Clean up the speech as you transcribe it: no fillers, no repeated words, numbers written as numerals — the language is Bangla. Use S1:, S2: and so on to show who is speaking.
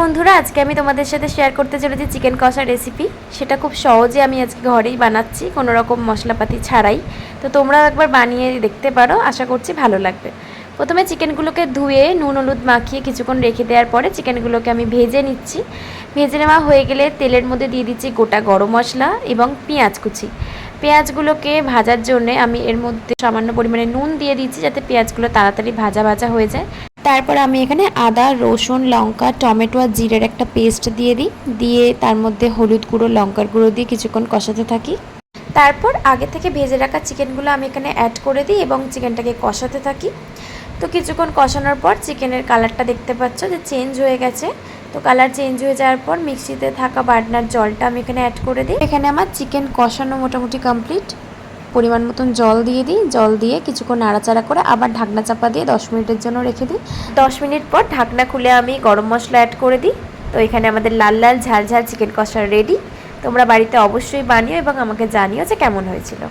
S1: বন্ধুরা, আজকে আমি তোমাদের সাথে শেয়ার করতে চলেছি চিকেন কষা রেসিপি। সেটা খুব সহজে আমি আজকে ঘরেই বানাচ্ছি, কোনো রকম মশলাপাতি ছাড়াই। তো তোমরাও একবার বানিয়ে দেখতে পারো, আশা করছি ভালো লাগবে। প্রথমে চিকেনগুলোকে ধুয়ে নুন হলুদ মাখিয়ে কিছুক্ষণ রেখে দেওয়ার পরে চিকেনগুলোকে আমি ভেজে নিচ্ছি। ভেজে নেওয়া হয়ে গেলে তেলের মধ্যে দিয়ে দিচ্ছি গোটা গরম মশলা এবং পেঁয়াজ কুচি। পেঁয়াজগুলোকে ভাজার জন্যে আমি এর মধ্যে সামান্য পরিমাণে নুন দিয়ে দিচ্ছি, যাতে পেঁয়াজগুলো তাড়াতাড়ি ভাজা ভাজা হয়ে যায়। তারপর আমি এখানে আদা রসুন লঙ্কা টমেটো আর জিরের একটা পেস্ট দিয়ে তার মধ্যে হলুদ গুঁড়ো লঙ্কার গুঁড়ো দিয়ে কিছুক্ষণ কষাতে থাকি। তারপর আগে থেকে ভেজে রাখা চিকেনগুলো আমি এখানে অ্যাড করে দিই এবং চিকেনটাকে কষাতে থাকি। তো কিছুক্ষণ কষানোর পর চিকেনের কালারটা দেখতে পাচ্ছ যে চেঞ্জ হয়ে গেছে। তো কালার চেঞ্জ হয়ে যাওয়ার পর মিক্সিতে থাকা বাটনার জলটা আমি এখানে অ্যাড করে দিই। এখানে আমার চিকেন কষানো মোটামুটি কমপ্লিট। পরিমাণ মতন জল দিয়ে দিই, জল দিয়ে কিছুক্ষণ নাড়াচাড়া করে আবার ঢাকনা চাপা দিয়ে 10 মিনিটের জন্য রেখে দিই। 10 মিনিট পর ঢাকনা খুলে আমি গরম মশলা অ্যাড করে দিই। তো এখানে আমাদের লাল লাল ঝাল ঝাল চিকেন কষা রেডি। তোমরা বাড়িতে অবশ্যই বানিও এবং আমাকে জানিও যে কেমন হয়েছিল।